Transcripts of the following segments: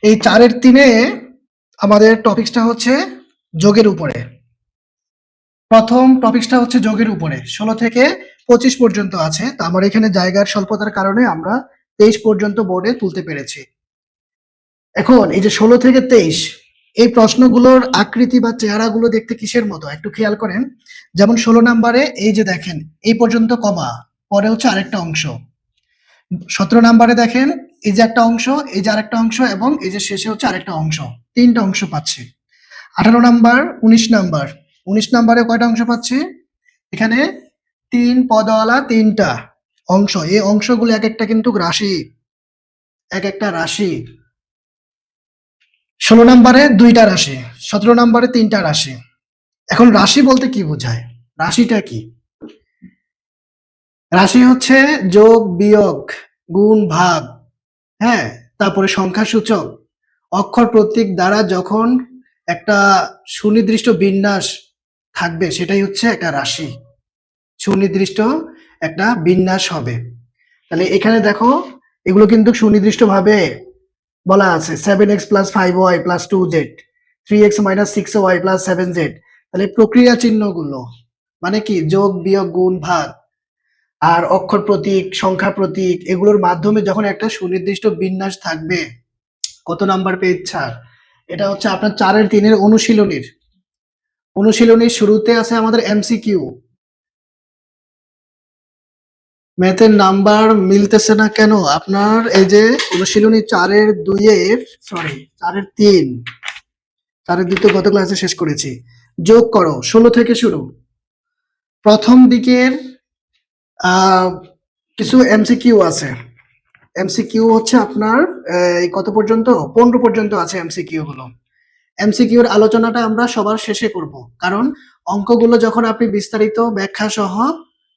এই ৪ এর ৩-এ আমাদের টপিকসটা হচ্ছে যোগের উপরে। প্রথম টপিকসটা হচ্ছে যোগের উপরে। ১৬ থেকে ২৫ পর্যন্ত আছে। তো আমার এখানে জায়গার স্বল্পতার কারণে আমরা ২৩ পর্যন্ত বোর্ডে তুলতে পেরেছি। এখন এই যে ১৬ থেকে ২৩ এই প্রশ্নগুলোর আকৃতি বা চেহারাগুলো দেখতে কিসের মতো? একটু খেয়াল করেন। যেমন ১৬ নাম্বারে এই যে দেখেন, এই পর্যন্ত কমা, পরে হচ্ছে আরেকটা অংশ। ১৭ নাম্বারে দেখেন, এই যে একটা অংশ, এই যে আরেকটা অংশ এবং এই যে শেষে হচ্ছে আরেকটা অংশ। ৩ টা অংশ পাচ্ছি। ১৮ নাম্বার, ১৯ নাম্বার। ১৯ নাম্বারে কয়টা অংশ পাচ্ছি? এখানে ৩ পদওয়ালা ৩ টা অংশ। এই অংশগুলো একেকটা কিন্তু রাশি, একেকটা রাশি। ১৬ নাম্বারে ২ টা রাশি, ১৭ নাম্বারে ৩ টা রাশি। এখন রাশি বলতে কি বোঝায়? রাশিটা কি? রাশি হচ্ছে যোগ, বিয়োগ, গুণ, ভাগ, হ্যাঁ? তারপরে সংখ্যাসূচক, অক্ষর প্রতীক দ্বারা যখন একটা সুনির্দিষ্ট বিন্যাস থাকবে সেটাই হচ্ছে একটা রাশি। সুনির্দিষ্ট একটা বিন্যাস হবে। তাহলে এখানে দেখো, এগুলো কিন্তু সুনির্দিষ্টভাবে বলা আছে 7x + 5y + 2z, 3x - 6y + 7z। তাহলে প্রক্রিয়া চিহ্নগুলো মানে কি? যোগ, বিয়োগ, গুণ, ভাগ আর অক্ষর প্রতীক, সংখ্যা প্রতীক এগুলোর মাধ্যমে যখন একটা সুনির্দিষ্ট বিন্যাস থাকবে। কত নাম্বার পেজ ছাড়? এটা হচ্ছে আপনার ৪ এর ৩ এর অনুশীলনীর শুরুতে আছে আমাদের এমসিকিউ। ম্যাথের নাম্বার মিলতেছে না কেন? আপনার এই যে অনুশীলনী ৪ এর ২ এর ৪ এর ৩, ৪ এর ২ তো গত ক্লাসে শেষ করেছি। যোগ করো, ১৬ থেকে শুরু। প্রথম দিকের কিছু এমসিকিউ আছে। এমসিকিউ হচ্ছে আপনার এই কত পর্যন্ত? ১৫ পর্যন্ত আছে এমসিকিউ গুলো। এমসিকিউ এর আলোচনাটা আমরা সবার শেষে করব। কারণ অঙ্কগুলো যখন আপনি বিস্তারিত ব্যাখ্যা সহ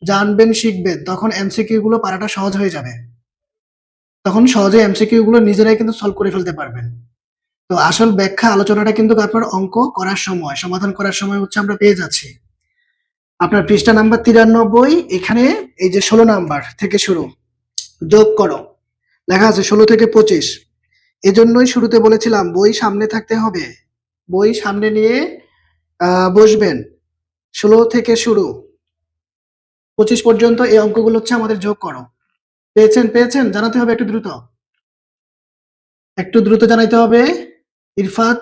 জানবেন, শিখবেন, তখন এমসিকিউ গুলো পারাটা সহজ হয়ে যাবে। তখন সহজে এমসিকিউ গুলো নিজেরাই কিন্তু সলভ করে ফেলতে পারবেন। তো আসল ব্যাখ্যা আলোচনাটা কিন্তু আপনার অঙ্ক করার সময়, সমাধান করার সময় হচ্ছে আমরা পেয়ে যাচ্ছি। আপনার পৃষ্ঠা নাম্বার ৯৩, এখানে এই যে ১৬ নাম্বার থেকে শুরু। যোগ করো, লেখা আছে ১৬ থেকে ২৫। এজন্যই শুরুতে বলেছিলাম বই সামনে থাকতে হবে। বই সামনে নিয়ে বসবেন। ১৬ থেকে শুরু ২৫ পর্যন্ত এই অঙ্কগুলো হচ্ছে আমাদের যোগ করো। পেয়েছেন? জানাতে হবে একটু দ্রুত। একটু দ্রুত জানাইতে হবে। ইরফাত?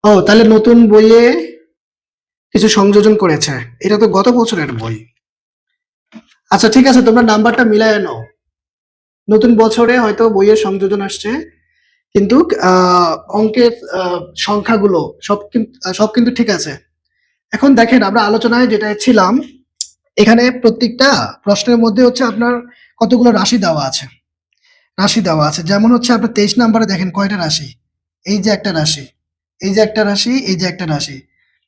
ও, তাহলে নতুন বইয়ে কিছু সংযোজন করেছে। এটা তো গত বছরের বই। আচ্ছা ঠিক আছে, তোমরা নাম্বারটা মিলায় নাও। নতুন বছরে হয়তো বইয়ের সংযোজন আসছে, কিন্তু অঙ্কের সংখ্যাগুলো সব কিন্তু ঠিক আছে। এখন দেখেন, আমরা আলোচনায় যেটা ছিলাম, এখানে প্রত্যেকটা প্রশ্নের মধ্যে হচ্ছে আপনার কতগুলো রাশি দেওয়া আছে। যেমন হচ্ছে আপনার ২৩ নাম্বারে দেখেন কয়টা রাশি? এই যে একটা রাশি, এই যে একটা রাশি, এই যে একটা রাশি।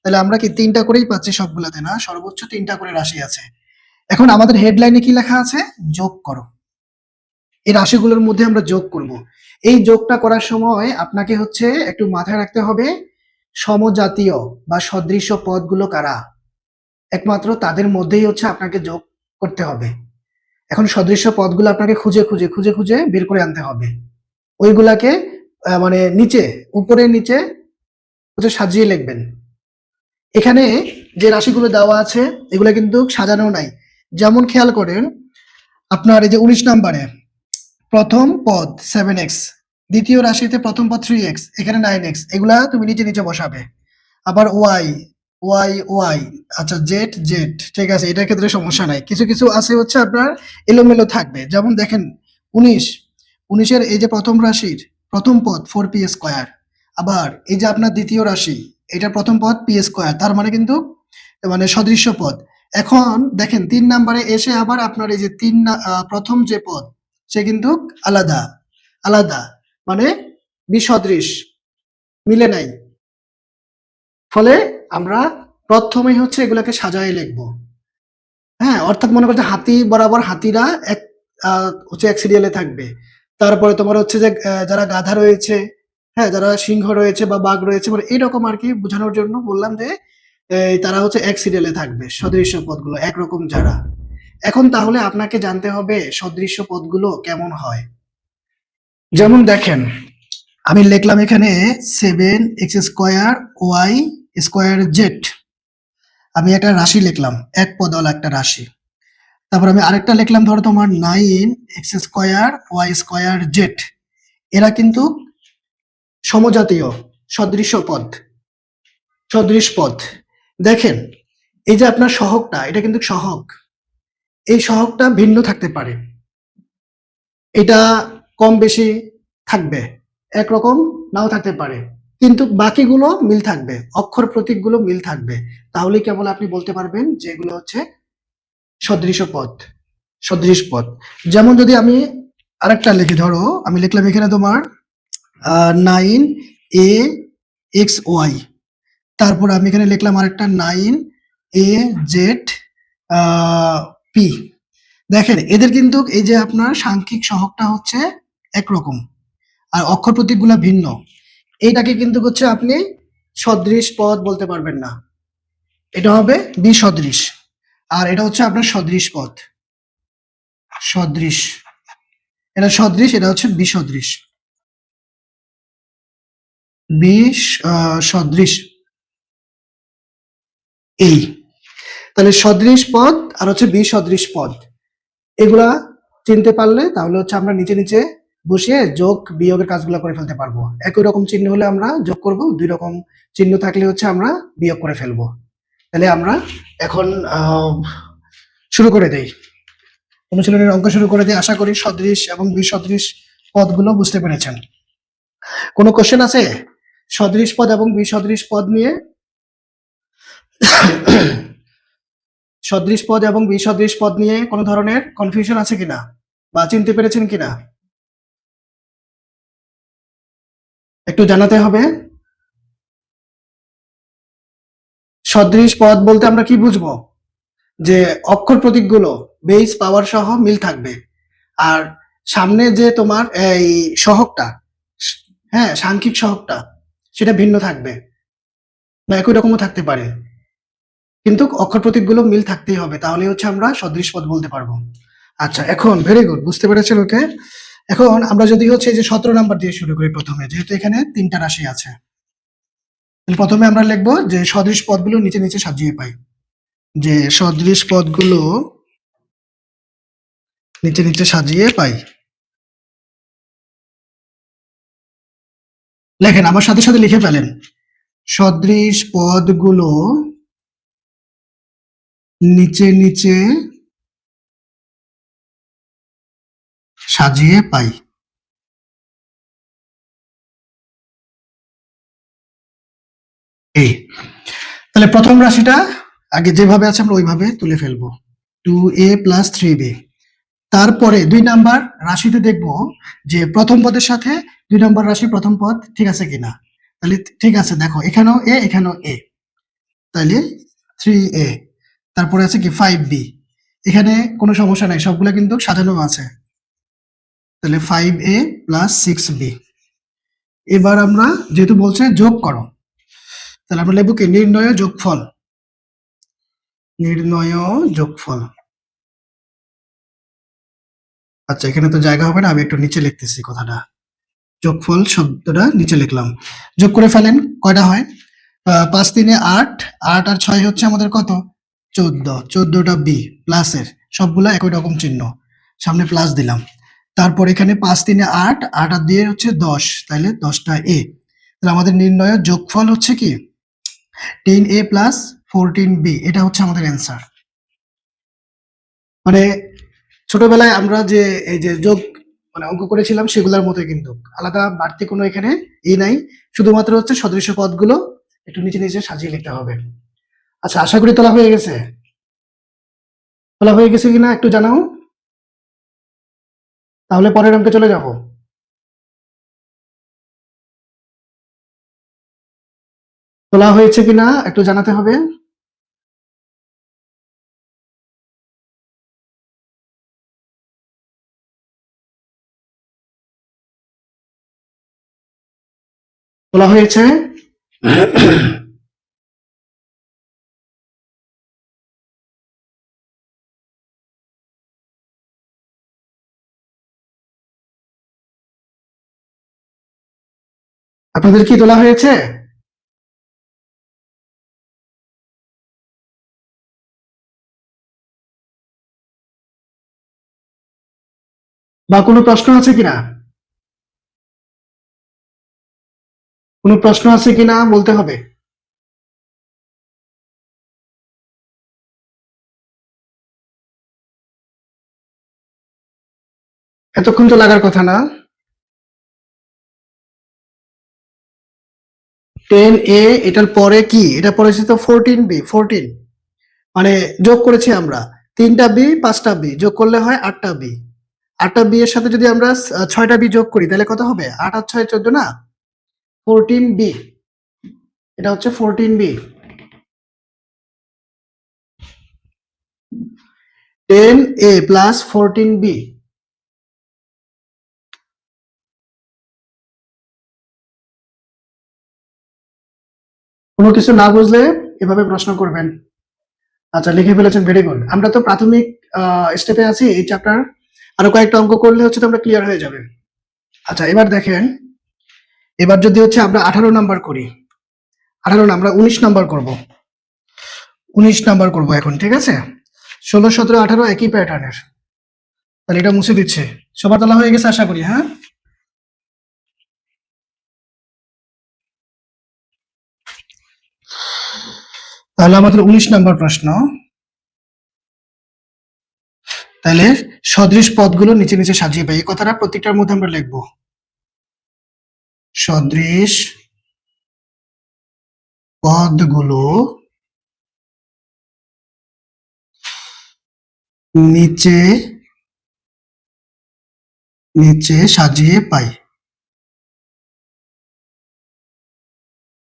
তাহলে আমরা কি ৩ টা করেই পাচ্ছি সবগুলাতে? না, সর্বোচ্চ ৩ টা করে রাশি আছে। এখন আমাদের হেডলাইনে কি লেখা আছে? যোগ করো। এই রাশিগুলোর মধ্যে আমরা যোগ করব। এই যোগটা করার সময় আপনাকে হচ্ছে একটু মাথায় রাখতে হবে সমজাতীয় বা সদৃশ্য পদগুলো কারা, একমাত্র তাদের মধ্যেই হচ্ছে আপনাকে যোগ করতে হবে। এখন সদৃশ্য পদগুলো আপনাকে খুঁজে বের করে আনতে হবে। ওইগুলাকে মানে উপরে নিচে হচ্ছে সাজিয়ে লিখবেন। এখানে যে রাশিগুলো দেওয়া আছে এগুলো কিন্তু সাজানো নাই। যেমন খেয়াল করেন, আপনার এই যে ১৯ নাম্বারে প্রথম পদ 7x, দ্বিতীয় রাশিতে প্রথম পদ 3x, এখানে 9x, এগুলা তুমি নিচে বসাবে। আবার y, আচ্ছা z, ঠিক আছে, এটার ক্ষেত্রে সমস্যা নাই। কিছু আছে হচ্ছে আপনার এলোমেলো থাকবে। যেমন দেখেন ১৯ এর এই যে প্রথম রাশির প্রথম পদ 4p²। আবার এই যে আপনার দ্বিতীয় রাশি, এটা প্রথম পদ p², তার মানে কিন্তু মানে সদৃশ্য পদ। এখন দেখেন ৩ নাম্বারে এসে আবার আপনার এই যে প্রথম যে পদ সে কিন্তু আলাদা, মানে বিসদৃশ, মিলে নাই। ফলে আমরা প্রথমেই হচ্ছে এগুলাকে সাজায় লিখবো। হ্যাঁ, অর্থাৎ মনে করছে হাতি বরাবর হাতিরা হচ্ছে এক সিরিয়ালে থাকবে। তারপরে তোমার হচ্ছে যে যারা গাধা রয়েছে, হ্যাঁ, যারা সিংহ রয়েছে বা বাঘ রয়েছে, মানে এরকম আর কি বোঝানোর জন্য বললাম যে তারা হচ্ছে এক সিরিয়ালে থাকবে, সদৃশ্য পদগুলো একরকম যারা। এখন তাহলে আপনাকে জানতে হবে সদৃশ্য পদগুলো কেমন হয়। যেমন দেখেন, আমি লিখলাম এখানে 7x² y² z। আমি একটা রাশি লিখলাম, এক পদওয়ালা একটা রাশি। তারপর আমি আরেকটা লিখলাম, ধরো তোমার 9x² y² z। এরা কিন্তু সমজাতীয় সদৃশ পদ, সদৃশ পদ। দেখেন, এই যে আপনার সহগটা, এটা কিন্তু সহগ। এই সহগটা ভিন্ন থাকতে পারে, এটা কম বেশি থাকবে, একরকম নাও থাকতে পারে, কিন্তু বাকিগুলো মিল থাকবে, অক্ষর প্রতীকগুলো মিল থাকবে। তাহলে কেবল আপনি বলতে পারবেন যে এগুলো হচ্ছে সদৃশ পদ, সদৃশ পদ। যেমন যদি আমি আরেকটা লিখি, ধরো আমি লিখলাম এখানে তোমার 9a(x,y), তারপর আমি এখানে লিখলাম আরেকটা 9az(p). দেখেন, এদের কিন্তু এই যে আপনার সাংখ্যিক সহগটা হচ্ছে একরকম, আর অক্ষর প্রতীকগুলো ভিন্ন। এইটাকে কিন্তু হচ্ছে আপনি সদৃশ পদ বলতে পারবেন না, এটা হবে বিসদৃশ। আর এটা হচ্ছে আপনার সদৃশ পদ, সদৃশ। এটা সদৃশ, এটা হচ্ছে বিসদৃশ, সদৃশ। এই তাহলে সদৃশ পদ আর হচ্ছে বিসদৃশ পদ, এগুলা চিনতে পারলে তাহলে হচ্ছে আমরা নিচে নিচে বসিয়ে যোগ বিয়োগের কাজগুলো করে ফেলতে পারবো। একই রকম চিহ্ন হলে আমরা যোগ করব, দুই রকম চিহ্ন থাকলে হচ্ছে আমরা বিয়োগ করে ফেলবো। তাহলে আমরা এখন শুরু করে দেই, অনুশীলনের অঙ্ক শুরু করে দিই। আশা করি সদৃশ এবং বিসদৃশ পদগুলো বুঝতে পেরেছেন। কোনো কোশ্চেন আছে সদৃশ পদ এবং বিসদৃশ পদ নিয়ে? সদৃশ পদ এবং বিসদৃশ পদ নিয়ে কোনো ধরনের কনফিউশন আছে কিনা, বা চিনতে পেরেছেন কিনা, একটু জানাতে হবে। সদৃশ পদ বলতে আমরা কি বুঝবো? যে অক্ষর প্রতীকগুলো বেস পাওয়ার সহ মিল থাকবে, আর সামনে যে তোমার এই সহগটা, হ্যাঁ সাংখ্যিক সহগটা, সেটা ভিন্ন থাকবে বা একই রকমও থাকতে পারে, কিন্তু অক্ষর প্রতীকগুলো মিল থাকতেই হবে, তাহলে হচ্ছে আমরা সদৃশ পদ বলতে পারবো। আচ্ছা, এখন ভেরি গুড, বুঝতে পেরেছেন। ওকে, এখন আমরা যদি হচ্ছে এই যে 17 নাম্বার দিয়ে শুরু করি প্রথমে, যেহেতু এখানে 3টা রাশি আছে, প্রথমে আমরা লিখবো যে সদৃশ পদগুলো নিচে নিচে সাজিয়ে পাই, যে সদৃশ পদগুলো নিচে নিচে সাজিয়ে পাই। লেখেন, আমার সাথে সাথে লিখে ফেলেন, সদৃশ পদগুলো নিচে নিচে সাজিয়ে পাই। এই তাহলে প্রথম রাশিটা আগে যেভাবে আছে আমরা ওইভাবে তুলে ফেলবো, 2a + 3b। তারপরে 2 নাম্বার রাশিতে দেখব যে প্রথম পদের সাথে 2 নাম্বার রাশি প্রথম পদ ঠিক আছে কিনা। তাহলে ঠিক আছে, দেখো এখানেও a, এখানেও a, তাহলে 3a। তারপরে আছে কি 5b, এখানে কোনো সমস্যা নাই, সবগুলা কিন্তু সাজানো আছে, তাহলে 5a + 6b। এবার আমরা যেহেতু বলছে যোগ করো, তাহলে আমরা লিখব কি নির্ণয় যোগফল, নির্ণয় যোগফল। আচ্ছা, এখানে তো জায়গা হবে না, আমি একটু নিচে লিখতেছি কথাটা, যোগফল শব্দটা নিচে লিখলাম। যোগ করে ফেলেন, কয়টা হয়? 5 × 3 = 8, 8 আর 6 হচ্ছে আমাদের কত? 14, 14টা বি প্লাসের, সবগুলা একই রকম চিহ্ন, সামনে প্লাস দিলাম। তারপর এখানে 5 × 3 = 8, 8 আর 2 হচ্ছে 10, তাহলে 10টা এ। তাহলে আমাদের নির্ণয় যোগফল হচ্ছে কি 10a + 14b, এটা হচ্ছে আমাদের অ্যান্সার। মানে ছোটবেলায় আমরা যে এই যে যোগ মানে অঙ্ক করেছিলাম সেগুলোর মতোই, কিন্তু আলাদা বাড়তি কোনো এখানে নাই, শুধুমাত্র হচ্ছে সদৃশ পদগুলো একটু নিচে নিচে সাজিয়ে লিখতে হবে। আচ্ছা, আশা করি তোলা হয়ে গেছে। তোলা হয়ে গেছে কিনা একটু জানাও, তাহলে পরের অঙ্কে চলে যাব। তোলা হয়েছে কিনা একটু জানাতে হবে। তোলা হয়েছে? আপনাদের কি তোলা হয়েছে? বা কোনো প্রশ্ন আছে কিনা? কোনো প্রশ্ন আছে কিনা বলতে হবে। এতক্ষণ তো লাগার কথা না। 10A, এটার পরে কি? এটা পড়েছে তো 14B, 14, মানে যোগ করেছি আমরা 3টা বি 5টা বি যোগ করলে হয় 8টা বি। 8টা বি এর সাথে যদি আমরা 6টা বি যোগ করি তাহলে কত হবে? 8 আর 6 14 না? 14B, এটা হচ্ছে 14B। 10A plus 14B। কোনো কিছু না বুঝলে এভাবে প্রশ্ন করবেন। আচ্ছা, লিখে ফেলেছেন, ভেরি গুড। আমরা তো প্রাথমিক স্টেপে আছি এই চ্যাপ্টার, আরো কয়েকটা অঙ্ক করলে হচ্ছে তোমরা ক্লিয়ার হয়ে যাবে। আচ্ছা, এবার দেখেন, এবার যদি হচ্ছে আমরা 18 নাম্বার করি, 18 না, আমরা 19 নাম্বার করব। 19 নাম্বার করব এখন, ঠিক আছে? 16 17 18 একই প্যাটার্নের। তাহলে এটা মুছে দিচ্ছে। সবার তোলা হয়ে গেছে আশা করি, হ্যাঁ? তাহলে আমাদের 19 নাম্বার প্রশ্ন। তাহলে সদৃশ পদগুলো নিচে নিচে সাজিয়ে পাই, এই কথাটা প্রত্যেকটার মধ্যে আমরা লিখবো। সদৃশ পদগুলো নিচে নিচে সাজিয়ে পাই,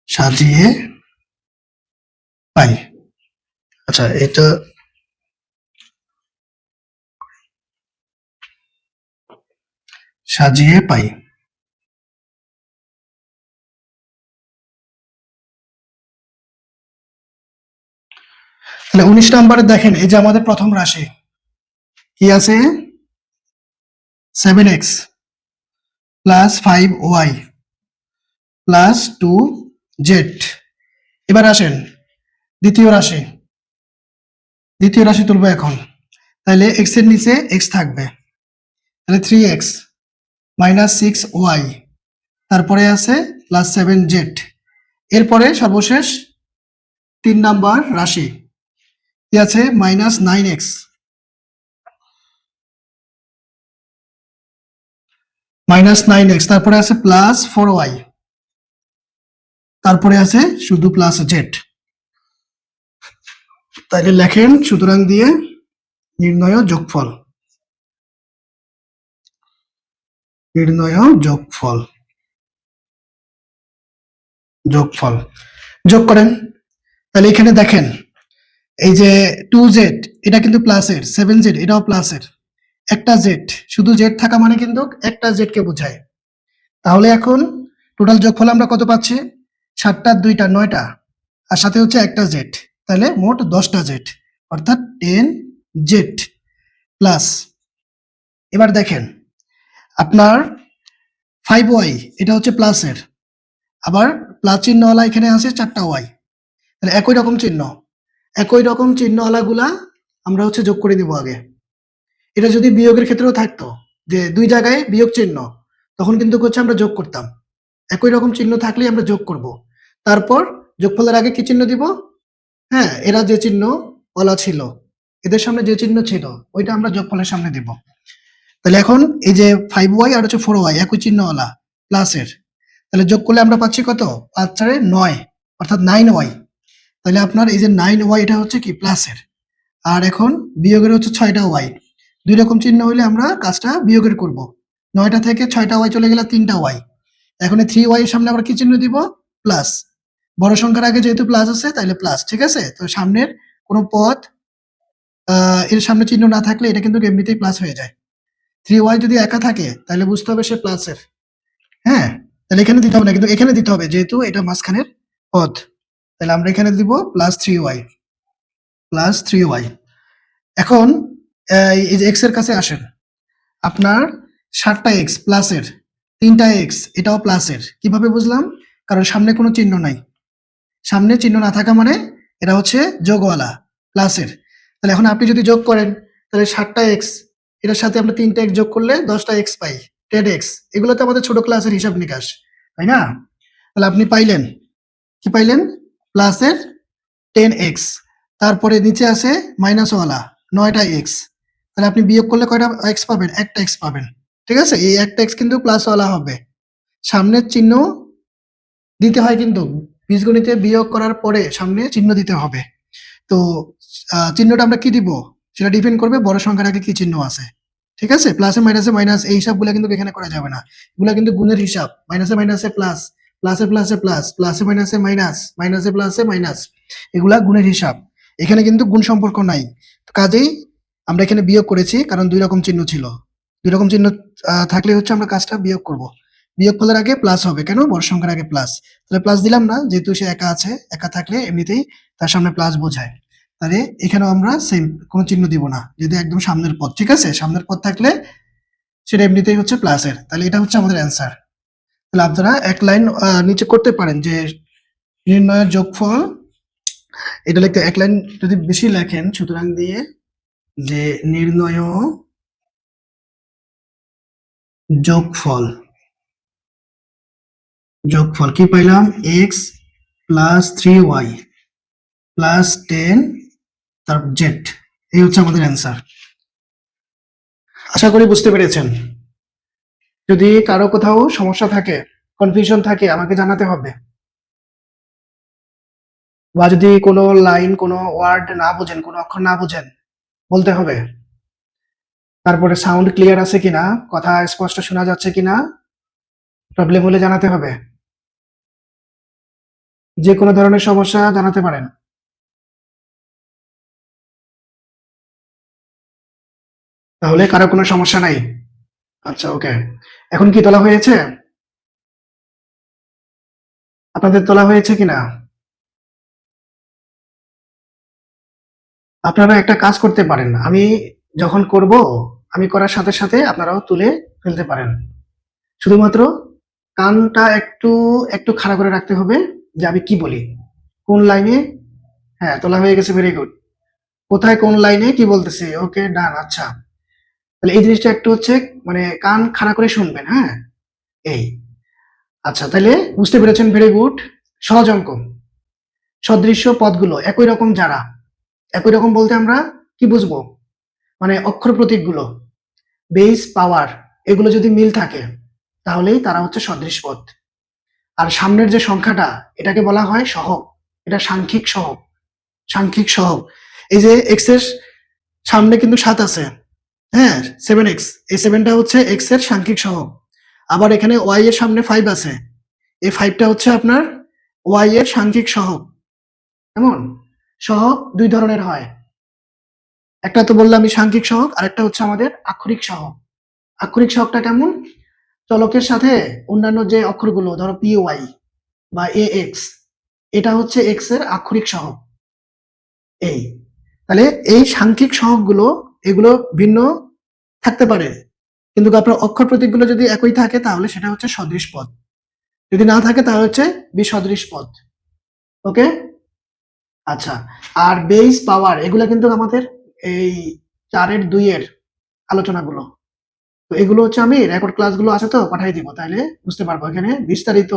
সাজিয়ে পাই। আচ্ছা, এটা সাজিয়ে পাই। তাহলে 19 নম্বরে দেখেন, এই যে আমাদের প্রথম রাশি কি আছে? 7x plus 5y plus 2z। এবার আসেন দ্বিতীয় রাশি, দ্বিতীয় রাশি তুলবো এখন। তাহলে x এর নিচে x থাকবে, তাহলে 3x মাইনাস 6y, তারপরে আছে প্লাস 7z। এরপরে সর্বশেষ 3 নাম্বার রাশি কি আছে? মাইনাস 9x, মাইনাস 9x, তারপরে আছে প্লাস 4y, তারপরে আছে শুধু প্লাস জেড। তাইলে লেখেন সুতরাং দিয়ে নির্ণয় যোগফল, নির্ণয় যোগফল, যোগফল যোগ করেন। তাহলে এখানে দেখেন, এই যে 2z এটা কিন্তু প্লাসের, 7z এটাও প্লাসের, একটা জেড, শুধু জেড থাকা মানে কিন্তু একটা জেড কে বোঝায়। তাহলে এখন টোটাল যোগফল আমরা কত পাচ্ছি? 7টা 2টা 9টা, আর সাথে হচ্ছে একটা জেড, তাহলে মোট 10টা জেড, অর্থাৎ 10z প্লাস। এবার দেখেন আপনার 5y এটা হচ্ছে প্লাসের, আবার প্লাস চিহ্নওয়ালা এখানে আছে 4টা ওয়াই, তাহলে একই রকম চিহ্ন, একই রকম চিহ্নওয়ালাগুলা আমরা হচ্ছে যোগ করে দিব আগে। এটা যদি বিয়োগের ক্ষেত্রেও থাকতো যে দুই জায়গায় বিয়োগ চিহ্ন, তখন কিন্তু হচ্ছে আমরা যোগ করতাম। একই রকম চিহ্ন থাকলেই আমরা যোগ করব। তারপর যোগফলের আগে কি চিহ্ন দিব? হ্যাঁ, এরা যে চিহ্ন ওলা ছিল, এদের সামনে যে চিহ্ন ছিল ওইটা আমরা যোগফলের সামনে দিব। তাহলে এখন এই যে 5y আর হচ্ছে 4y একই চিহ্নওয়ালা প্লাসের, তাহলে যোগ করলে আমরা পাচ্ছি কত? 5 4 9, অর্থাৎ 9y। তাহলে আপনার এই যে 9y এটা হচ্ছে কি প্লাসের, আর এখন বিয়োগের হচ্ছে 6টা ওয়াই। দুই রকম চিহ্ন হইলে আমরা কাজটা বিয়োগের করব। 9টা থেকে 6টা ওয়াই চলে গেলে 3টা ওয়াই। এখন এই 3y এর সামনে আমরা কি চিহ্ন দিব? প্লাস। বড় সংখ্যার আগে যেহেতু প্লাস আছে তাহলে প্লাস, ঠিক আছে? তো সামনের কোনো পদ এর সামনে চিহ্ন না থাকলে এটা কিন্তু এমনিতেই প্লাস হয়ে যায়। 3y যদি একা থাকে তাহলে বুঝতে হবে সে প্লাসের। হ্যাঁ, তাহলে এখানে দিতে হবে না, কিন্তু এখানে দিতে হবে যেহেতু এটা মাঝখানের পদ। তাহলে আমরা এখানে দিব প্লাস 3y, প্লাস 3y। এখন এই যে x এর কাছে আসেন, আপনার 7টা x প্লাসের, 3টা এক্স এটাও প্লাসের। কিভাবে বুঝলাম? কারণ সামনে কোনো চিহ্ন নাই। সামনে চিহ্ন না থাকা মানে এটা হচ্ছে যোগওয়ালা, প্লাসের। তাহলে এখন আপনি যদি যোগ করেন তাহলে 7টা এক্স, এটার সাথে আমরা 3টা এক্স যোগ করলে 10টা এক্স পাই, 10 এক্স। এগুলো তো আমাদের ছোট ক্লাসের হিসাব নিকাশ, তাই না? তাহলে আপনি পাইলেন, কি পাইলেন? প্লাসের 10x, তারপরে নিচে আছে মাইনাসওয়ালা 9টা x। তাহলে আপনি বিয়োগ করলে কয়টা x পাবেন? একটা x পাবেন। ঠিক আছে? এই একটা x কিন্তু প্লাসওয়ালা হবে। সামনের চিহ্ন দিতে হয় কিন্তু বীজগণিতে বিয়োগ করার পরে সামনে চিহ্ন দিতে হবে। তো চিহ্নটা আমরা কি দিব সেটা ডিপেন্ড করবে বড় সংখ্যার আগে কি চিহ্ন আছে। ঠিক আছে? প্লাসে মাইনাসে মাইনাস, এই হিসাবগুলো কিন্তু এখানে করা যাবে না। এগুলা কিন্তু গুণের হিসাব। মাইনাসে মাইনাসে প্লাস, প্লাসে প্লাসে প্লাস, প্লাসে মাইনাসে মাইনাস, মাইনাসে প্লাসে মাইনাস, এগুলা গুণের হিসাব। এখানে কিন্তু গুণ সম্পর্ক নাই। তো কাজেই আমরা এখানে বিয়োগ করেছি, কারণ 2 রকম চিহ্ন ছিল। 2 রকম চিহ্ন থাকলে হচ্ছে আমরা কাজটা বিয়োগ করব। বিয়োগ ফলের আগে প্লাস হবে, কেন? বড় সংখ্যার আগে প্লাস। তাহলে প্লাস দিলাম না, যেহেতু সে একা আছে। একা থাকলে এমনিতেই তার সামনে প্লাস বোঝায়। তাহলে এখানেও আমরা সেম কোনো চিহ্ন দিব না, যদি একদম সামনের পদ। ঠিক আছে? সামনের পদ থাকলে সেটা এমনিতেই হচ্ছে প্লাসের। তাহলে এটা হচ্ছে আমাদের অ্যান্সার। তাহলে আপনারা এক লাইন নিচে করতে পারেন যে নির্ণয়ের যোগফল, এটা লিখতে এক লাইন যদি বেশি লেখেন, সুতরাং দিয়ে যে নির্ণয় যোগফল, যোগফল কি পাইলাম? x প্লাস 3y প্লাস 10 তার জেড। এই হচ্ছে আমাদের অ্যান্সার। আশা করি বুঝতে পেরেছেন। যদি কারো কোথাও সমস্যা থাকে, কনফিউশন থাকে, আমাকে জানাতে হবে। বা যদি কোনো লাইন, কোনো ওয়ার্ড না বোঝেন, কোনো অক্ষর না বোঝেন, বলতে হবে। তারপরে সাউন্ড ক্লিয়ার আছে কিনা, কথা স্পষ্ট শোনা যাচ্ছে কিনা, প্রবলেম হলে জানাতে হবে। যে কোনো ধরনের সমস্যা জানাতে পারেন। তাহলে কারো কোনো সমস্যা নাই? আচ্ছা, ওকে। এখন কি তোলা হয়েছে? আপনাদের তোলা হয়েছে কিনা? আপনারা একটা কাজ করতে পারেন, আমি যখন করব, আমি করার সাথে সাথে আপনারাও তুলে ফেলতে পারেন। শুধুমাত্র কানটা একটু একটু খাড়া করে রাখতে হবে, যে আমি কি বলি, কোন লাইনে। হ্যাঁ, তোলা হয়ে গেছে, ভেরি গুড। কোথায় কোন লাইনে কি বলতেছি, ওকে, ডান। আচ্ছা, তাহলে এই জিনিসটা একটু হচ্ছে মানে কান খাড়া করে শুনবেন, হ্যাঁ? এই, আচ্ছা, তাহলে বুঝতে পেরেছেন, ভেরি গুড। সহজ অঙ্ক। সদৃশ্য পদগুলো একই রকম যারা, একই রকম বলতে আমরা কি বুঝবো? মানে অক্ষর প্রতীকগুলো, বেস, পাওয়ার, এগুলো যদি মিল থাকে তাহলেই তারা হচ্ছে সদৃশ পদ। আর সামনের যে সংখ্যাটা, এটাকে বলা হয় সহগ। এটা সাংখ্যিক সহগ, সাংখ্যিক সহগ। এই যে এক্স এর সামনে কিন্তু 7 আছে, হ্যাঁ, 7x। এই 7টা হচ্ছে এক্স এর সাংখ্যিক সহগ। আবার এখানে ওয়াই এর সামনে 5 আছে, এই 5টা হচ্ছে আপনার ওয়াই এর সাংখ্যিক সহগ। কেমন? সহগ 2 ধরনের হয়। একটা তো বললাম আমি সাংখ্যিক সহগ, আর একটা হচ্ছে আমাদের আক্ষরিক সহগ। আক্ষরিক সহগটা কেমন? চলকের সাথে অন্যান্য যে অক্ষরগুলো, ধরো পি ওয়াই বা এ এক্স, এটা হচ্ছে এক্স এর আক্ষরিক সহগ। এই, তাহলে এই সাংখ্যিক সহগগুলো, এগুলো ভিন্ন থাকতে পারে, কিন্তু আপনার অক্ষর প্রতীকগুলো যদি একই থাকে তাহলে সেটা হচ্ছে সদৃশ পদ। যদি না থাকে তাহলে হচ্ছে বিসদৃশ পদ। ওকে? আচ্ছা, আর বেস, পাওয়ার, এগুলো কিন্তু আমাদের এই 4-এর 2-এর আলোচনাগুলো। তো এগুলো হচ্ছে আমি রেকর্ড ক্লাসগুলো আছে তো পাঠিয়ে দিব, তাইলে বুঝতে পারবো। এখানে বিস্তারিত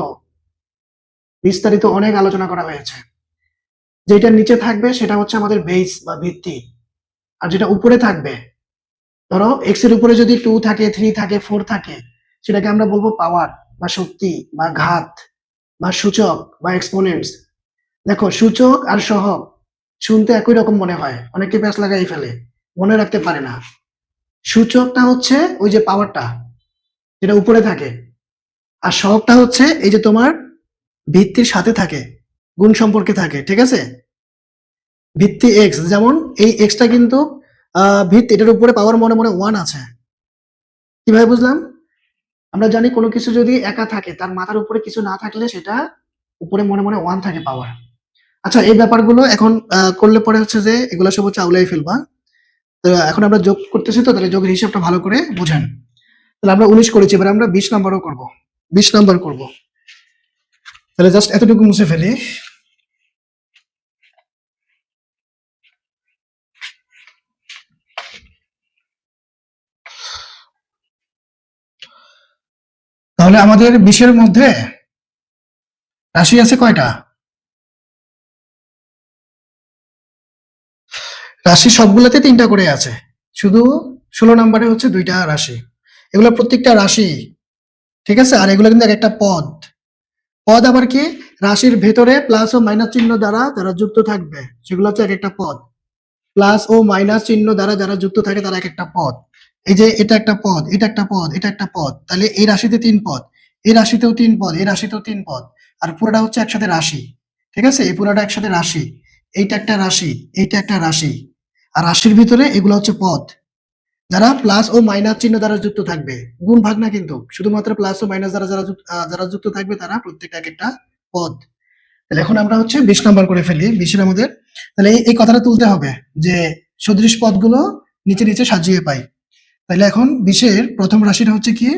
বিস্তারিত অনেক আলোচনা করা হয়েছে। যেটা নিচে থাকবে সেটা হচ্ছে আমাদের বেস বা ভিত্তি, আর যেটা উপরে থাকবে, ধরো এক্স এর উপরে যদি 2 থাকে, 3 থাকে, 4 থাকে, সেটাকে আমরা বলবো পাওয়ার বা শক্তি বা ঘাত বা সূচক বা এক্সপোনেন্টস। দেখো, সূচক আর সহগ শুনতে একই রকম মনে হয়, অনেকে প্যাচ লাগাই ফেলে, মনে রাখতে পারে না। সূচকটা হচ্ছে ওই যে পাওয়ারটা, যেটা উপরে থাকে। আর সহগটা হচ্ছে এই যে তোমার ভিত্তির সাথে থাকে, গুণ সম্পর্কে থাকে। ঠিক আছে? ভিত্তি এক্স, যেমন এই এক্সটা কিন্তু ভিত্তি, এটার উপরে পাওয়ার মনে মনে 1 আছে। কিভাবে বুঝলাম? আমরা জানি কোনো কিছু যদি একা থাকে, তার মাথার উপরে কিছু না থাকলে সেটা উপরে মনে মনে 1 থাকে পাওয়ার। আচ্ছা, এই ব্যাপারগুলো এখন করলে পরে হচ্ছে যে এগুলো সব হচ্ছে আউলাই ফেলবা। তো এখন আমরা যোগ করতেছি, তো তাহলে যোগের হিসাবটা ভালো করে বুঝেন। তাহলে আমরা 19 করেছি, এবার আমরা 20 নাম্বারও করব, 20 নাম্বার করব। তাহলে জাস্ট এতটুকু মুছে ফেলি। তাহলে আমাদের 20-এর মধ্যে রাশি আছে কয়টা? রাশি সবগুলোতে 3টা করে আছে, শুধু 16 নাম্বারে হচ্ছে 2টা রাশি। এগুলো প্রত্যেকটা রাশি, ঠিক আছে। আর এগুলো কিন্তু এক একটা পদ। পদ আবার কি? রাশির ভেতরে প্লাস ও মাইনাস চিহ্ন দ্বারা যারা যুক্ত থাকবে সেগুলো হচ্ছে এক একটা পদ। প্লাস ও মাইনাস চিহ্ন দ্বারা যারা যুক্ত থাকে তারা এক একটা পদ। এই যে এটা একটা পদ, এটা একটা পদ, এটা একটা পদ, তাহলে এই রাশিতে 3 পদ, এই রাশিতেও 3 পদ, এই রাশিতেও 3 পদ, আর পুরোটা হচ্ছে একসাথে রাশি, ঠিক আছে। এই পুরোটা একসাথে রাশি, এইটা একটা রাশি, এইটা একটা রাশি, আর রাশির ভিতরে এগুলো হচ্ছে পদ যারা প্লাস ও মাইনাস চিহ্ন দ্বারা যুক্ত থাকবে। গুণ ভাগ না কিন্তু, শুধুমাত্র প্লাস ও মাইনাস দ্বারা যারা যুক্ত থাকবে তারা প্রত্যেকটা এক একটা পদ। তাহলে এখন আমরা হচ্ছে 20 নাম্বার করে ফেলি। 20-এর আমাদের তাহলে এই কথাটা তুলতে হবে যে সদৃশ পদগুলো নিচে নিচে সাজিয়ে পাই। তাহলে এখন 20-এর প্রথম রাশিটা হচ্ছে কি?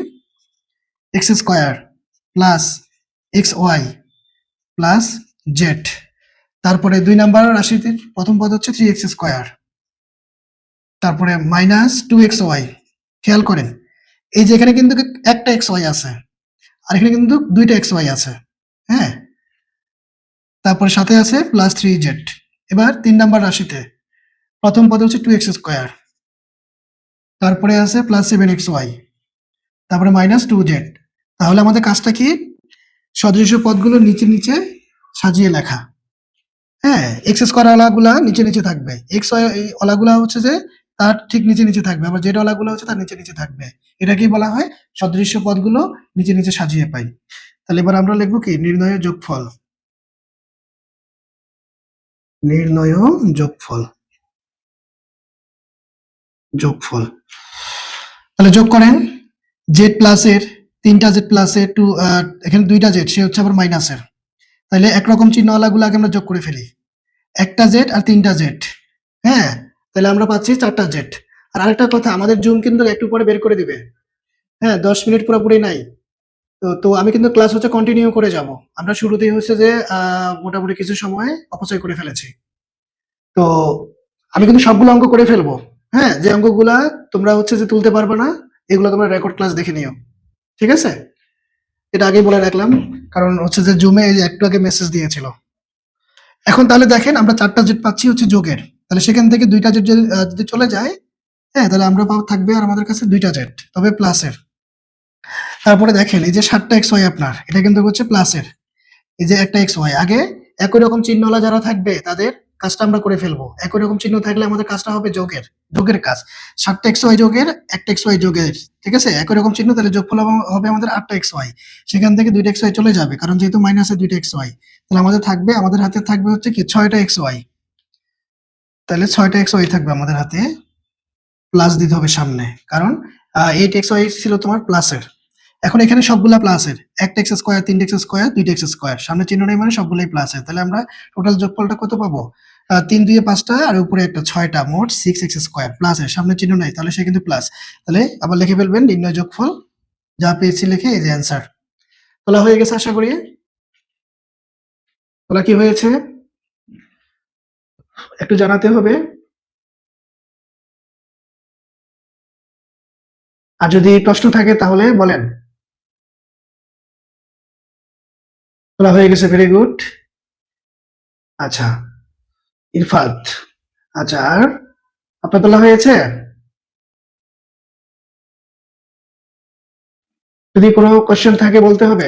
X square plus x y plus z. তারপরে 2 নাম্বার রাশিতে প্রথম পদ হচ্ছে 3x স্কোয়ার, তারপরে মাইনাস 2xy। খেয়াল করেন এই যে এখানে কিন্তু একটা xy আছে, আর এখানে কিন্তু 2টা xy আছে, হ্যাঁ। তারপরে সাথে আছে প্লাস 3z। এবার 3 নাম্বার রাশিতে প্রথম পদে হচ্ছে 2x স্কোয়ার, তারপরে আছে প্লাস 7xy, তারপরে মাইনাস 2z। তাহলে আমাদের কাজটা কি? সদৃশ্য পদগুলো নিচে নিচে সাজিয়ে লেখা, হ্যাঁ। এক্স স্কোয়ার ওলাগুলা নিচে নিচে থাকবে, এক্স এই ওলাগুলা হচ্ছে যে তার ঠিক নিচে নিচে থাকবে, আবার জেড ওলাগুলো হচ্ছে তার নিচে নিচে থাকবে। এটাকেই বলা হয় সদৃশ্য পদগুলো নিচে নিচে সাজিয়ে পাই। তাহলে এবার আমরা লিখবো কি? নির্ণয় যোগফল, নির্ণয় যোগফল, যোগফল। তাহলে যোগ করেন জেড প্লাসের 3টা জেড প্লাসের এখানে 2টা জেড, সে হচ্ছে আবার মাইনাসের। তাহলে একরকম চিহ্নওয়ালাগুলো আগে আমরা যোগ করে ফেলি, একটা জেড আর 3টা জেড, হ্যাঁ। তাহলে আমরা পাচ্ছি 4টা জেড। আর আরেকটা কথা, আমাদের জুম কিন্তু একটু পরে বের করে দিবে, হ্যাঁ। 10 মিনিট পুরোপুরি নাই। তো আমি কিন্তু ক্লাস হচ্ছে কন্টিনিউ করে যাব। আমরা শুরুতেই হচ্ছে যে মোটামুটি কিছু সময় অপচয় করে ফেলেছি। তো আমি কিন্তু সবগুলো অঙ্ক করে ফেলবো, হ্যাঁ। যে অঙ্কগুলা তোমরা হচ্ছে যে তুলতে পারবে না, এগুলো তোমরা রেকর্ড ক্লাস দেখে নিও, ঠিক আছে। এটা আগেই বলে রাখলাম, কারণ হচ্ছে যে জুমে এই যে একটু আগে মেসেজ দিয়েছিল। এখন তাহলে দেখেন আমরা 4টা জেড পাচ্ছি হচ্ছে যোগের, তাহলে সেখান থেকে 2টা জেড যদি চলে যায়, হ্যাঁ, তাহলে আমরা থাকবে আর আমাদের কাছে 2টা জেড, তবে প্লাসের। তারপরে দেখেন এই যে 7টা এক্স ওয়াই আপনার, এটা কিন্তু হচ্ছে প্লাসের। এই যে একটা এক্স ওয়াই, আগে একই রকম চিহ্নওয়ালা যারা থাকবে তাদের কাজটা আমরা করে ফেলবো। একই রকম চিহ্ন থাকলে আমাদের কাজটা হবে যোগের, যোগের কাজ। 7টা এক্স ওয়াই যোগের, একটা এক্স ওয়াই যোগের, ঠিক আছে। একই রকম চিহ্ন, তাহলে যোগফল হবে আমাদের 8টা এক্স ওয়াই। সেখান থেকে 2টা এক্স ওয়াই চলে যাবে, কারণ যেহেতু মাইনাসে 2টা এক্স ওয়াই, তাহলে আমাদের হাতে থাকবে হচ্ছে কি 6টা এক্স ওয়াই। তাহলে 6টা এক্স ওয়াই থাকবে আমাদের হাতে, প্লাস দিতে হবে সামনে, কারণ 8xy ছিল তোমার প্লাসের। এখন এখানে সবগুলা প্লাসের, একটা এক্স স্কোয়ার, 3টা এক্স স্কোয়ার, 2টা এক্স স্কোয়ার, সামনে চিহ্ন নেই মানে সবগুলাই প্লাসের। তাহলে আমরা টোটাল যোগফলটা কত পাবো? 3 2 5টা আর উপরে একটা 6টা, মোট 6x স্কোয়ার প্লাসের, সামনে চিহ্ন নাই তাহলে সে কিন্তু প্লাস। তাহলে আবার লিখে ফেলবেন নির্ণয় যোগফল, যা পেয়েছি লিখে এই যে অ্যান্সার। তোলা হয়ে গেছে আশা করি। তোলা কি হয়েছে একটু জানাতে হবে, আর যদি প্রশ্ন থাকে তাহলে বলেন। তোলা হয়ে গেছে, ভেরি গুড। আচ্ছা ইরফাত, আচ্ছা আর আপনার তোলা হয়েছে? যদি কোনো কোশ্চেন থাকে বলতে হবে।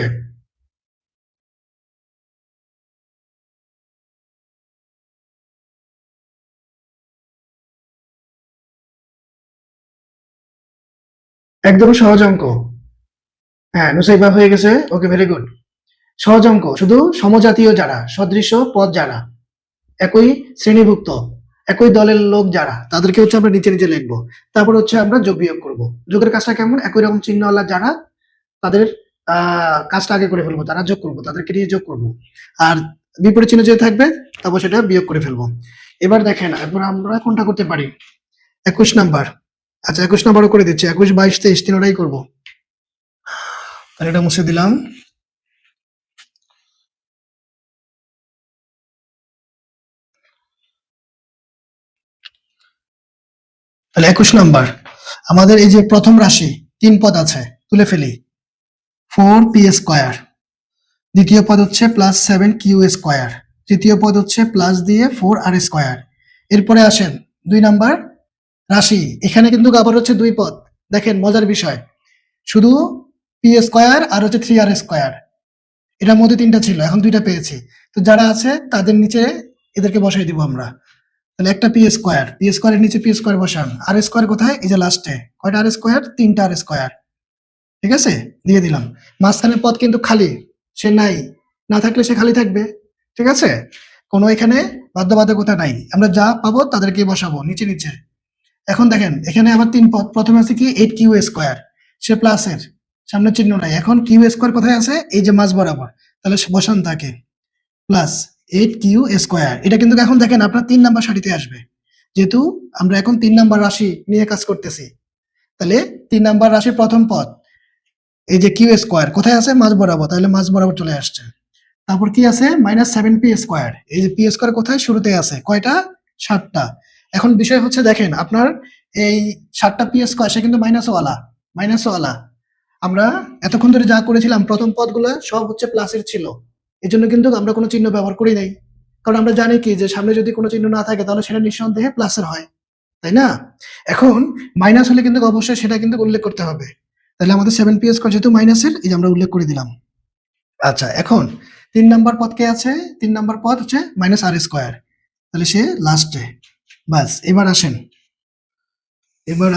একদম সহজ অঙ্ক, হ্যাঁ। নুসাইবা হয়ে গেছে, ওকে, ভেরি গুড। সহজ অঙ্ক, শুধু সমজাতীয় যারা, সদৃশ পদ যারা, একই শ্রেণীভুক্ত, একই দলের লোক যারা, তাদেরকে হচ্ছে আমরা নিচে নিচে লিখবো। তারপর হচ্ছে আমরা যোগ বিয়োগ করবো। যোগের কাজটা কেমন? একই রকম চিহ্নওয়ালা যারা, তাদের কাজটা আগে করে ফেলবো, তারা যোগ করবো, তাদেরকে নিয়ে যোগ করবো। আর বিপরীত চিহ্ন যে থাকবে তারপর সেটা বিয়োগ করে ফেলবো। এবার দেখেন, এরপর আমরা কোনটা করতে পারি? 21 নাম্বার। আচ্ছা 21 নাম্বারও করে দিচ্ছি, 21 22 23 তিনটাই করবো। তাহলে এটা মুছে দিলাম। তাহলে 21 নাম্বার আমাদের এই যে প্রথম রাশি 3 পদ আছে, তুলে ফেলি। 4p স্কয়ার, দ্বিতীয় পদ হচ্ছে +7q স্কয়ার, তৃতীয় পদ হচ্ছে প্লাস দিয়ে 4r স্কয়ার। এরপরে আসেন 2 নাম্বার রাশি, এখানে কিন্তু আবার হচ্ছে 2 পদ। দেখেন মজার বিষয়, শুধু p স্কয়ার আর হচ্ছে 3r স্কয়ার, এটার মধ্যে 3টা ছিল, এখন 2টা পেয়েছি। তো যারা আছে তাদের নিচে এদেরকে বসাই দিব আমরা। তাহলে একটা পি স্কয়ারের নিচে পি স্কয়ার বসান। আর স্কয়ার কোথায়? এই যে লাস্টে। কয়টা আর স্কয়ার? 3টা আর স্কয়ার। ঠিক আছে, দিয়ে দিলাম। মাঝখানের পদ কিন্তু খালি, সে নাই, না থাকলে সে খালি থাকবে। ঠিক আছে, কোনো এখানে বাধ্যবাধকতা নাই, আমরা যা পাবো তাদেরকে বসাবো নিচে নিচে। এখন দেখেন এখানে আবার 3 পদ, প্রথমে আছে কি 8q স্কয়ার, সে প্লাসের সামনে চিহ্ন নাই, এখন কিউ স্কয়ার কোথায় আছে? এই যে মাঝ বরাবর, তাহলে বসান তাকে প্লাস 8q স্কয়ার। এটা কিন্তু এখন দেখেন আপনার 3 নাম্বার সারিতে আসবে, যেহেতু আমরা এখন 3 নাম্বার রাশি নিয়ে কাজ করতেছি। তাহলে 3 নাম্বার রাশির প্রথম পদ এই যে কিউ স্কয়ার কোথায় আছে? মাঝ বরাবর, তাহলে মাঝ বরাবর চলে আসছে। তারপর কি আছে? -7p স্কয়ার, এই যে পি স্কয়ার কোথায়? শুরুতে আছে। কয়টা? 7টা। এখন বিষয় হচ্ছে দেখেন আপনার এই 7টা পি স্কয়ার সে কিন্তু মাইনাস ওয়ালা। আমরা এতক্ষণ ধরে যা করেছিলাম প্রথম পদগুলো সব হচ্ছে প্লাসের ছিল, এজন্য কিন্তু আমরা কোনো চিহ্ন ব্যবহার করি নাই, কারণ আমরা জানি কি যে সামনে যদি কোনো চিহ্ন না থাকে তাহলে সেটা নিঃসন্দেহে প্লাসের হয়, তাই না? এখন মাইনাস হলে কিন্তু অবশ্যই সেটা কিন্তু উল্লেখ করতে হবে। তাহলে আমাদের 7p স্কয়ার যেহেতু মাইনাসের, এই যে আমরা উল্লেখ করে দিলাম। আচ্ছা, এখন 3 নাম্বার পদ কে আছে? 3 নাম্বার পদ হচ্ছে -r স্কয়ার, তাহলে সে লাস্টে। বাস, এবার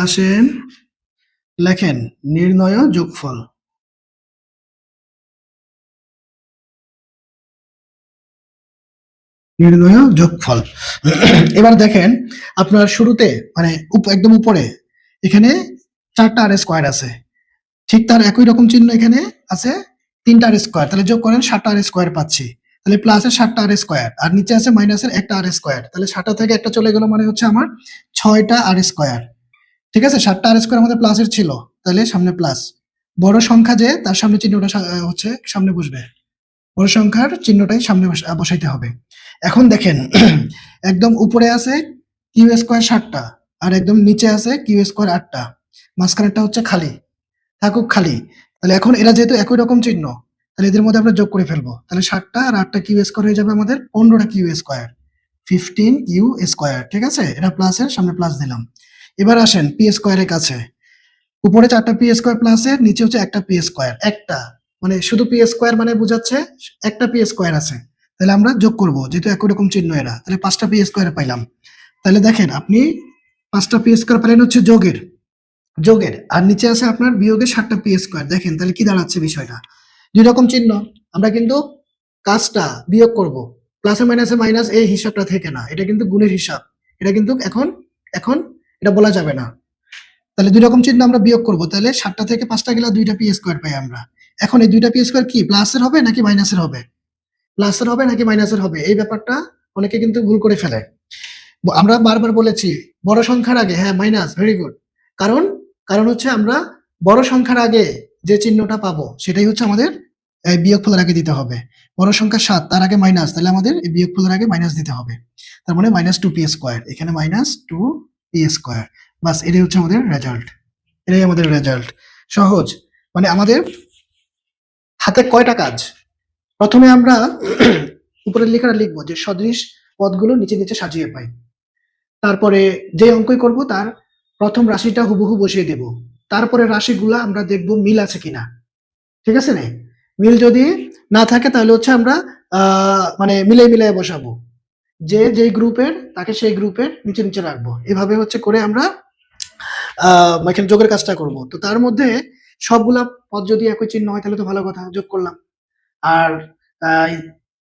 আসেন লেখেন নির্ণয় যোগফল। নির্ণয় যোগফল। এবার দেখেন আপনার শুরুতে মানে একদম উপরে এখানে 4টা আর স্কয়ার আছে, ঠিক তার একই রকম চিহ্ন এখানে আছে 3টা আর স্কয়ার, তাহলে যোগ করেন 7টা আর স্কয়ার পাচ্ছি। তাহলে প্লাসের 7টা আর স্কয়ার, আর নিচে আছে মাইনাসের একটা আর স্কয়ার, তাহলে 7টা থেকে একটা চলে গেল, মানে হচ্ছে আমার 6টা আর স্কয়ার। ঠিক আছে, 7টা আর স্কয়ার আমাদের প্লাসের ছিল, তাহলে সামনে প্লাস। বড় সংখ্যা যে তার সামনে চিহ্নটা হচ্ছে সামনে বসবে, বড় সংখ্যার চিহ্নটাই সামনে বসাইতে হবে। এখন দেখেন একদম উপরে আছে কিউ স্কয়ার 7টা, আর একদম নিচে আছে কিউ স্কয়ার 8টা, মাঝখানেরটা হচ্ছে খালি, থাকুক খালি। তাহলে এখন এরা যেহেতু একই রকম চিহ্ন, তাহলে এদের মধ্যে আমরা যোগ করে ফেলবো। তাহলে 7টা আর 8টা কিউ স্কয়ার হয়ে যাবে আমাদের 15টা কিউ স্কয়ার, 15 কিউ স্কয়ার। ঠিক আছে, এটা প্লাসের সামনে প্লাস দিলাম। এবার আসেন পি স্কয়ারের কাছে, উপরে 4টা পি স্কয়ার প্লাসের, নিচে হচ্ছে একটা পি স্কয়ার, একটা মানে শুধু পি স্কয়ার মানে বোঝাচ্ছে একটা পি স্কয়ার আছে, তাহলে আমরা যোগ করব যেহেতু একই রকম চিহ্ন এরা, তাহলে 5টা পি স্কয়ার পাইলাম। তাহলে দেখেন আপনি 5টা পি স্কয়ার পেলেন হচ্ছে যোগের, আর নিচে আছে আপনার বিয়োগের 7টা পি স্কয়ার। দেখেন তাহলে কি দাঁড়াচ্ছে বিষয়টা, দুই রকম চিহ্ন, আমরা কিন্তু কাজটা বিয়োগ করব, প্লাসে মাইনাসে মাইনাস এই হিসাবটা থেকে না, এটা কিন্তু গুণের হিসাব, এটা কিন্তু এখন এটা বলা যাবে না। তাহলে দুই রকম চিহ্ন আমরা বিয়োগ করব, তাহলে 7টা থেকে 5টা গেলে 2টা পি স্কয়ার পাই আমরা। এখন এই 2টা পি স্কয়ার কি প্লাসের হবে নাকি মাইনাসের হবে? প্লাসের হবে নাকি মাইনাসের হবে, এই ব্যাপারটা অনেকে কিন্তু ভুল করে ফেলে। আমরা বারবার বলেছি বড় সংখ্যার আগে, হ্যাঁ মাইনাস, ভেরি গুড। কারণ কারণ হচ্ছে আমরা বড় সংখ্যার আগে যে চিহ্নটা পাবো সেটাই হচ্ছে আমাদের বিয়োগফলের আগে দিতে হবে। বড় সংখ্যা 7, তার আগে মাইনাস, তাহলে আমাদের এই বিয়োগফলের আগে মাইনাস দিতে হবে। তার মানে -2p স্কয়ার, এখানে -2p স্কয়ার। বাস, এটাই হচ্ছে আমাদের রেজাল্ট। সহজ, মানে আমাদের হাতে কয়টা কাজ? প্রথমে আমরা উপরের লেখাটা লিখবো যে সদৃশ পদগুলো নিচে নিচে সাজিয়ে পাই। তারপরে যে অঙ্কই করব তার প্রথম রাশিটা হুবহু বসিয়ে দেব, তারপরে রাশিগুলা আমরা দেখব মিল আছে কিনা। ঠিক আছে না? মিল যদি না থাকে তাহলে হচ্ছে আমরা মানে মিলাই বসাবো, যে যেই গ্রুপের তাকে সেই গ্রুপের নিচে নিচে রাখবো, এভাবে হচ্ছে করে আমরা এখানে যোগের কাজটা করব। তো তার মধ্যে সবগুলা পদ যদি একই চিহ্ন হয় তাহলে তো ভালো কথা, যোগ করলাম। আর আহ,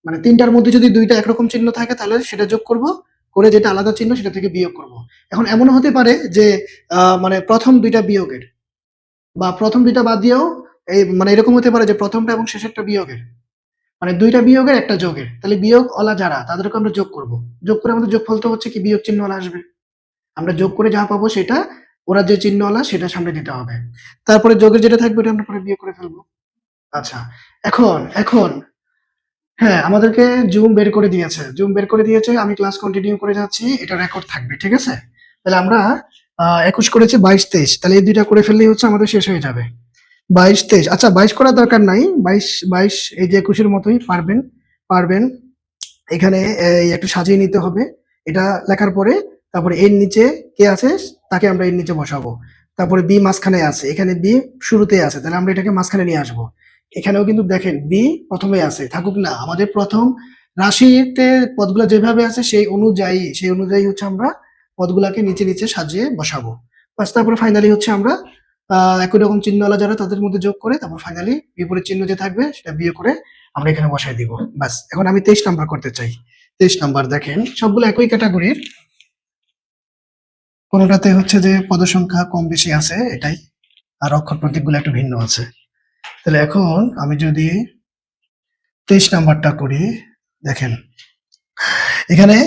মানে 3টার মধ্যে যদি 2টা একরকম চিহ্ন থাকে তাহলে সেটা যোগ করব, করে যেটা আলাদা চিহ্ন সেটা থেকে বিয়োগ করব। এখন এমনও হতে পারে যে মানে প্রথম 2টা বিয়োগের বা প্রথম 2টা বাদ দিয়েও এই মানে এরকম হতে পারে যে প্রথমটা এবং শেষেরটা বিয়োগের, মানে 2টা বিয়োগের একটা যোগের, তাহলে বিয়োগ ওলা যারা তাদেরকে আমরা যোগ করব। যোগ করে আমাদের যোগফল তো হচ্ছে কি বিয়োগ চিহ্নওয়ালা আসবে, আমরা যোগ করে যা পাবো সেটা ওরা যে চিহ্নওয়ালা সেটা সামনে দিতে হবে। তারপরে যোগের যেটা থাকবে ওটা আমরা পরে বিয়োগ করে ফেলবো। আচ্ছা, এখন এখন হ্যাঁ, আমাদেরকে জুম বের করে দিয়েছে। জুম বের করে দিয়েছে। আমি ক্লাস কন্টিনিউ করে যাচ্ছি। এটা রেকর্ড থাকবে। ঠিক আছে? তাহলে আমরা ২১ করেছি, ২২, ২৩। তাহলে এই ২ টা করে ফেললেই হচ্ছে আমাদের শেষ হয়ে যাবে। ২২, ২৩। আচ্ছা ২২ করার দরকার নাই। ২২ এই যে ২১ এর মতোই পারবেন, পারবেন। এখানে এই একটু সাজিয়ে নিতে হবে। এটা লেখার পরে তারপরে এর নিচে কে আছে তাকে আমরা এর নিচে বসাবো। তারপরে বি মাঝখানে আছে। এখানে বি শুরুতে আছে। তাহলে আমরা এটাকে মাঝখানে নিয়ে আসবো। এখানেও কিন্তু দেখেন বি প্রথমে আছে। থাকুক না। আমাদের প্রথম রাশিতে পদগুলো যেভাবে আছে সেই অনুযায়ী হচ্ছে আমরা পদগুলাকে নিচে, নিচে সাজিয়ে বসাবো। বাস তারপরে ফাইনালি হচ্ছে আমরা একই রকম চিহ্নওয়ালা যারা তাদের মধ্যে যোগ করে তারপর ফাইনালি বিপরীত চিহ্ন যে থাকবে সেটা বিয়োগ করে আমরা এখানে বসায় দিব। বাস এখন আমি ২৩ নাম্বার করতে চাই। ২৩ নাম্বার দেখেন সবগুলো একই ক্যাটাগরির। কোনোটাতে হচ্ছে যে পদ সংখ্যা কম বেশি আছে এটাই। আর অক্ষর প্রতীকগুলো একটু ভিন্ন আছে। তাহলে এখন আমি যদি ২৩ নাম্বারটা করি, দেখেন এখানে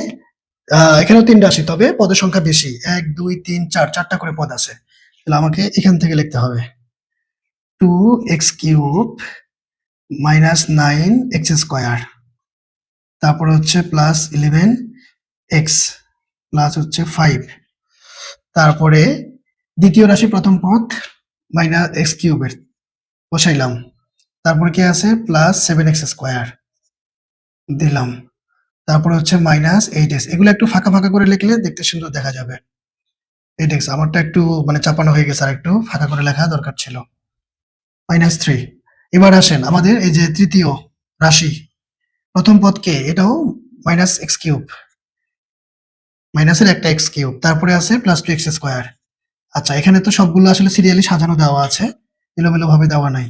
এখানেও ৩ রাশি তবে পদের সংখ্যা বেশি। ১, ২, ৩, ৪ ৪টা করে পদ আছে। তাহলে আমাকে এখান থেকে লিখতে হবে 2x³ মাইনাস 9x স্কয়ার, তারপরে হচ্ছে প্লাস 11x প্লাস হচ্ছে 5, তারপরে দ্বিতীয় রাশি প্রথম পদ মাইনাস এক্স কিউবের বসাইলাম, তারপরে কি আছে প্লাস 7x স্কয়ার দিলাম, তারপরে হচ্ছে মাইনাস 8x। এগুলো একটু ফাঁকা ফাঁকা করে লিখলে দেখতে সুন্দর দেখা যাবে। 8x আমারটা একটু মানে চাপানো হয়ে গেছে, আর একটু ফাঁকা করে লেখা দরকার ছিল। মাইনাস 3। এবার আসেন আমাদের এই যে তৃতীয় রাশি প্রথম পদকে, এটাও মাইনাস এক্স কিউব, মাইনাসের একটা এক্স কিউব, তারপরে আছে প্লাস 2x স্কয়ার। আচ্ছা এখানে তো সবগুলো আসলে সিরিয়ালি সাজানো দেওয়া আছে, এলোমেলো ভাবে দেওয়া নাই।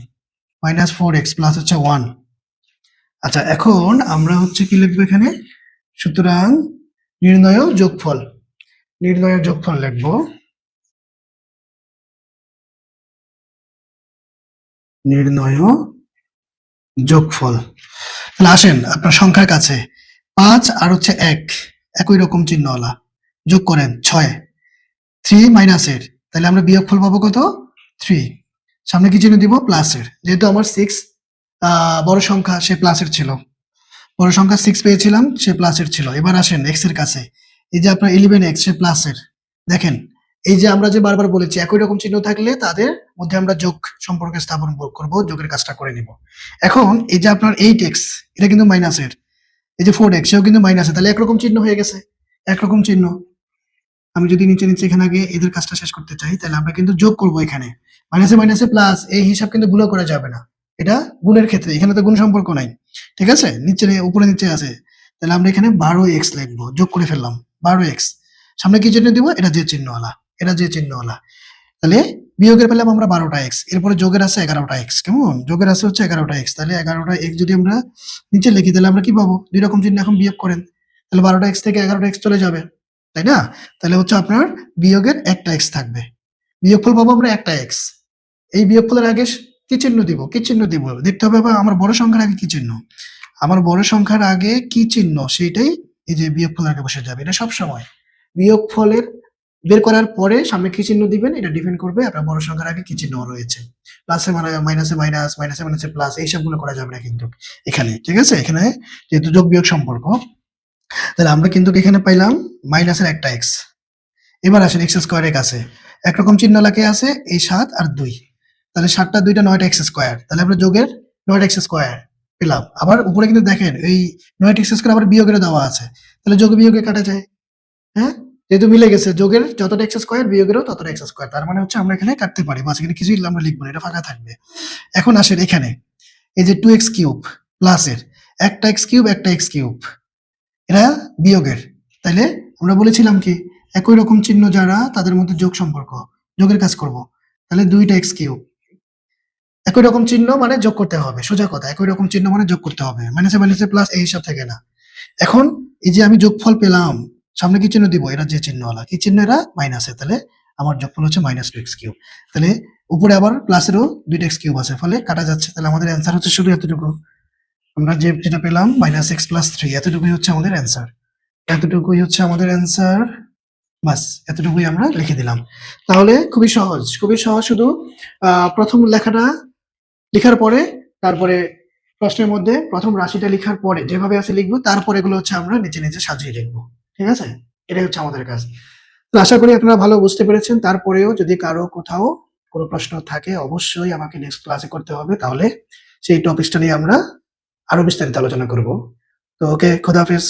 মাইনাস 4x প্লাস হচ্ছে 1। আচ্ছা এখন আমরা হচ্ছে কি লিখবো এখানে, সুতরাং নির্ণয় যোগফল, নির্ণয় যোগফল লিখবো। নির্ণয় যোগফল। তাহলে আসেন আপনার সংখ্যার কাছে 5 আর হচ্ছে 1 একই রকম চিহ্নওয়ালা যোগ করেন 6, 3 মাইনাসের, তাহলে আমরা বিয়োগফল পাবো কত 3। সামনে কি চিহ্ন দিব প্লাসের, যেহেতু আমার 6 বড় সংখ্যা সে প্লাসের ছিল, বড় সংখ্যা 6 পেয়েছিলাম সে প্লাসের ছিল। এবার আসেন এক্স এর কাছে, এই যে আপনার 11x সে প্লাসের। দেখেন এই যে আমরা যে বারবার বলেছি একই রকম চিহ্ন থাকলে তাদের মধ্যে আমরা যোগ সম্পর্কে স্থাপন করব, যোগের কাজটা করে নিব। এখন এই যে আপনার 8x এটা কিন্তু মাইনাসের, এই যে 4x সেও কিন্তু মাইনাসের, তাহলে একরকম চিহ্ন হয়ে গেছে, একরকম চিহ্ন। আমি যদি নিচে নিচে এখানে আগে এদের কাজটা শেষ করতে চাই তাহলে আমরা কিন্তু যোগ করব এখানে, মাইনাসে মাইনাসে প্লাস, এই হিসাব কিন্তু ভুলও করা যাবে না। এটা গুণের ক্ষেত্রে, এখানে তো গুণ সম্পর্ক নাই। ঠিক আছে, নিচে উপরে নিচে আছে, তাহলে আমরা এখানে 12x লিখবো, যোগ করে ফেললাম 12x। সামনে কি চিহ্ন দিব, এটা যে চিহ্নওয়ালা, এটা যে চিহ্নওয়ালা। তাহলে বিয়োগের পেলাম আমরা 12টা x, এরপরে যোগের আছে 11টা x, কেমন যোগের আছে হচ্ছে 11টা x, তাহলে 11টা x যদি আমরা নিচে লিখি তাহলে আমরা কি পাবো, দুই রকম চিহ্ন এখন বিয়োগ করেন, তাহলে 12টা x থেকে 11টা x চলে যাবে, তাই না? তাহলে হচ্ছে আপনার বিয়োগের একটা x থাকবে, বিয়োগফল পাবো আমরা একটা x। এই বিয়োগফলের আগে কি চিহ্ন দিব, কি চিহ্ন দিব দেখতে হবে। আমার বড় সংখ্যার আগে কি চিহ্ন, আমার বড় সংখ্যার আগে কি চিহ্ন সেইটাই এই যে বিয়োগফলের আগে বসে যাবে। এটা সব সময় বিয়োগফলের বের করার পরে সামনে কি চিহ্ন দিবেন এটা ডিপেন্ড করবে আপনার বড় সংখ্যার আগে কি চিহ্ন রয়েছে। প্লাসে মানে মাইনাসে মাইনাস, মাইনাসে মাইনাসে প্লাস, এই সবগুলো করা যাবে না কিন্তু এখানে। ঠিক আছে, এখানে যেহেতু যোগ বিয়োগ সম্পর্ক, তাহলে আমরা কিন্তু এখানে পাইলাম মাইনাসের একটা x। এবার আসেন এক্স স্কোয়ারের কাছে একরকম চিহ্ন লাগে আছে, এই 7 আর 2, তাহলে 7টা 2টা 9টা এক্স স্কোয়ার, তাহলে আমরা যোগের 9টা এক্স স্কোয়ার পেলাম। আবার উপরে কিন্তু দেখেন এই 9টা এক্স স্কোয়ার আবার বিয়োগের দেওয়া আছে, তাহলে যোগ বিয়োগে কাটা যায়। হ্যাঁ, যেহেতু মিলে গেছে যোগের যতটা এক্স স্কোয়ার বিয়োগেরও ততটা এক্স স্কোয়ার, তার মানে হচ্ছে আমরা এখানে কাটতে পারি, বাস এখানে কিছুই আমরা লিখবো না, এটা ফাঁকা থাকবে। এখন আসেন এখানে এই যে 2x কিউব প্লাসের একটা এক্স কিউব একটা এক্স কিউব, এরা বিয়োগের, তাইলে আমরা বলেছিলাম কি একই রকম চিহ্ন যারা তাদের মধ্যে যোগ সম্পর্ক, যোগের কাজ করব। তাহলে 2টা এক্স কিউব, একই রকম চিহ্ন মানে যোগ করতে হবে, সোজা কথা, একই রকম চিহ্ন মানে যোগ করতে হবে, মাইনাসে মাইনাসে প্লাস, এই হিসাব থেকে না। এখন এই যে আমি যোগফল পেলাম, সামনে কি চিহ্ন দিব, এরা যে চিহ্নওয়ালা কি চিহ্ন, এরা মাইনাসে, তাহলে আমার যোগফল হচ্ছে -2x কিউব। তাহলে উপরে আবার প্লাসেরও 2টা এক্স কিউব আছে, ফলে কাটা যাচ্ছে, তাহলে আমাদের অ্যান্সার হচ্ছে শুধু এতটুকু। আমরা যেটা পেলাম -x + 3, এতটুকুই হচ্ছে আমাদের অ্যান্সার, এতটুকুই হচ্ছে আমাদের অ্যান্সার। বাস এতটুকুই আমরা লিখে দিলাম। তাহলে খুবই সহজ, খুবই সহজ। শুধু প্রথম লেখাটা লেখার পরে তারপরে প্রশ্নের মধ্যে প্রথম রাশিটা লেখার পরে যেভাবে আছে লিখবো, তারপরে এগুলো হচ্ছে আমরা নিচে নিচে সাজিয়ে লিখবো। ঠিক আছে, এটাই হচ্ছে আমাদের কাজ। তো আশা করি আপনারা ভালো বুঝতে পেরেছেন। তারপরেও যদি কারো কোথাও কোনো প্রশ্ন থাকে অবশ্যই আমাকে নেক্সট ক্লাসে করতে হবে, তাহলে সেই টপিকটা নিয়ে আমরা আরো বিস্তারিত আলোচনা করব। তো ওকে, খোদা হাফেজ।